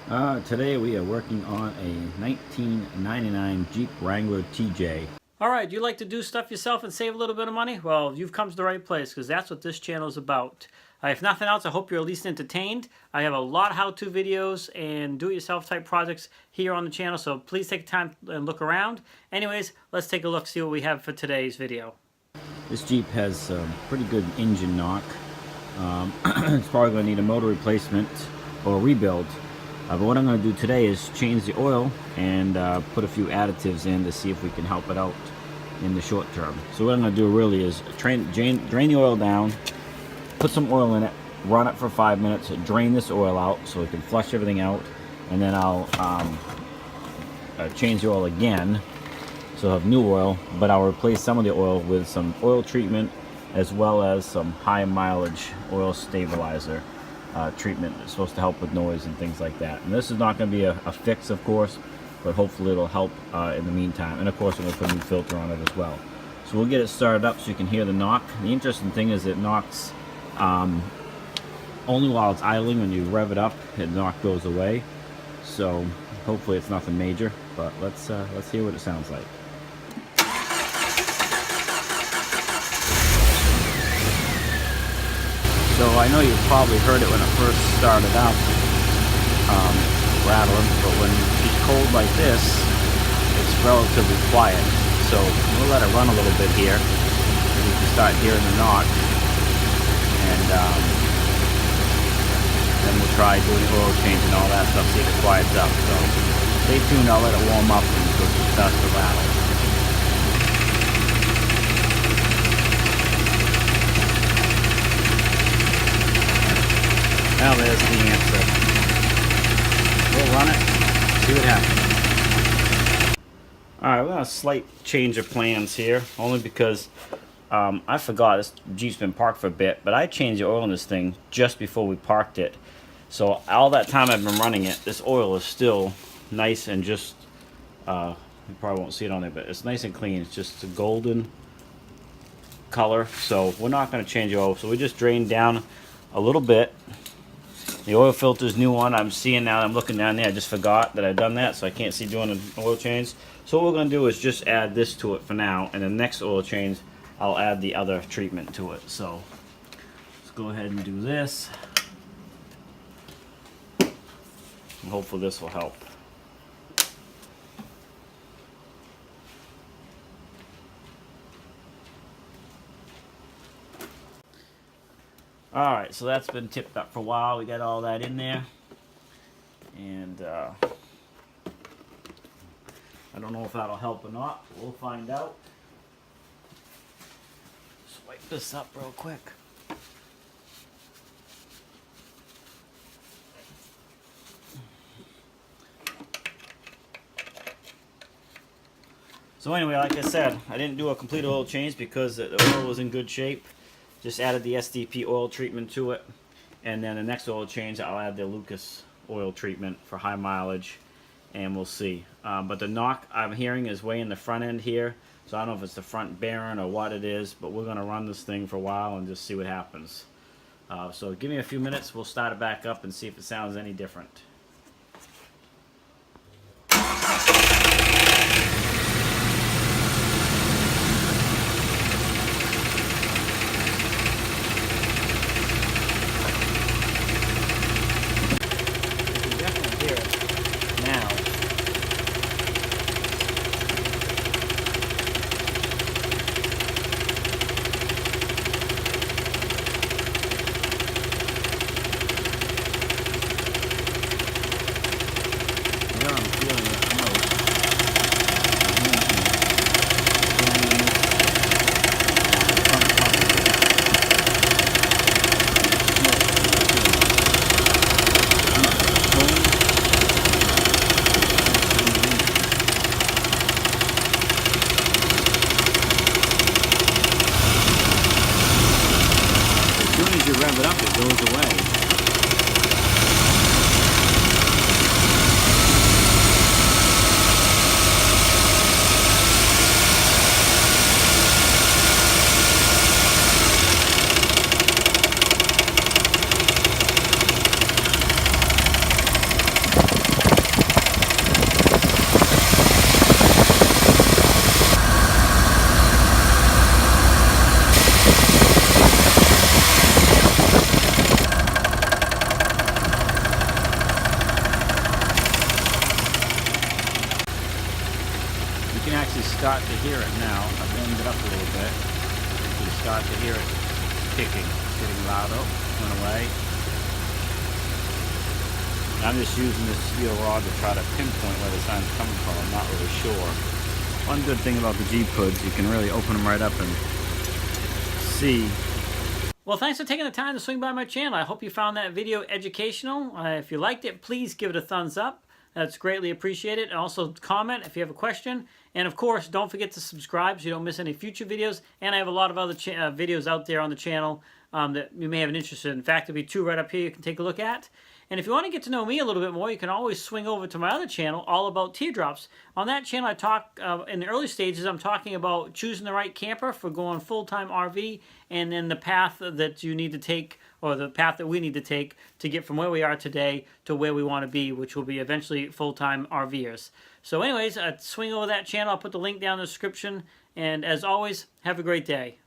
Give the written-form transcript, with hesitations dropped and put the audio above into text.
Today we are working on a 1999 Jeep Wrangler TJ. Alright, do you like to do stuff yourself and save a little bit of money? Well, you've come to the right place because that's what this channel is about. If nothing else, I hope you're at least entertained. I have a lot of how-to videos and do-it-yourself type projects here on the channel, so please take time and look around. Anyways, let's take a look, see what we have for today's video. This Jeep has pretty good engine knock. It's probably going to need a motor replacement or a rebuild. But what I'm going to do today is change the oil and put a few additives in to see if we can help it out in the short term. So what I'm going to do really is drain the oil down, put some oil in it, run it for 5 minutes, drain this oil out so it can flush everything out, and then I'll change the oil again so I'll have new oil, but I'll replace some of the oil with some oil treatment as well as some high mileage oil stabilizer treatment that's supposed to help with noise and things like that. And this is not going to be a fix, of course, but hopefully it'll help in the meantime. And of course we're going to put a new filter on it as well. So we'll get it started up so you can hear the knock. The interesting thing is it knocks only while it's idling. When you rev it up, the knock goes away. So hopefully it's nothing major, but let's hear what it sounds like. So I know you've probably heard it when it first started up, rattling, but when it's cold like this, it's relatively quiet. So we'll let it run a little bit here, and you can start hearing the knock, and then we'll try doing oil change and all that stuff, see if it quiets up. So stay tuned, I'll let it warm up until it starts to rattle. Now there's the answer. We'll run it, see what happens. Alright, we're going to slight change of plans here, only because I forgot this Jeep's been parked for a bit, but I changed the oil in this thing just before we parked it. So all that time I've been running it, this oil is still nice and just, you probably won't see it on there, but it's nice and clean. It's just a golden color, so we're not going to change the oil. So we just drained down a little bit. The oil filter's new one. I'm seeing now, I'm looking down there, I just forgot that I'd done that, so I can't see doing an oil change. So what we're going to do is just add this to it for now, and the next oil change, I'll add the other treatment to it. So let's go ahead and do this. And hopefully this will help. Alright, so that's been tipped up for a while. We got all that in there. And I don't know if that'll help or not. We'll find out. Just wipe this up real quick. So anyway, like I said, I didn't do a complete oil change because the oil was in good shape. Just added the SDP oil treatment to it, and then the next oil change I'll add the Lucas oil treatment for high mileage, and we'll see. But the knock I'm hearing is way in the front end here, so I don't know if it's the front bearing or what it is, but we're going to run this thing for a while and just see what happens. So give me a few minutes, we'll start it back up and see if it sounds any different. actually start to hear it now. I've warmed it up a little bit. You can start to hear it kicking. It's getting louder. Went away. I'm just using this steel rod to try to pinpoint where the sound's coming from. I'm not really sure. One good thing about the Jeep hoods, you can really open them right up and see. Well, thanks for taking the time to swing by my channel. I hope you found that video educational. If you liked it, please give it a thumbs up. That's greatly appreciated. And also comment if you have a question. And of course, don't forget to subscribe so you don't miss any future videos. And I have a lot of other videos out there on the channel that you may have an interest in. In fact, there'll be 2 right up here you can take a look at. And if you want to get to know me a little bit more, you can always swing over to my other channel, All About Teardrops. On that channel, I talk, in the early stages, I'm talking about choosing the right camper for going full-time RV, and then the path that you need to take, or the path that we need to take to get from where we are today to where we want to be, which will be eventually full-time RVers. So anyways, swing over that channel. I'll put the link down in the description. And as always, have a great day.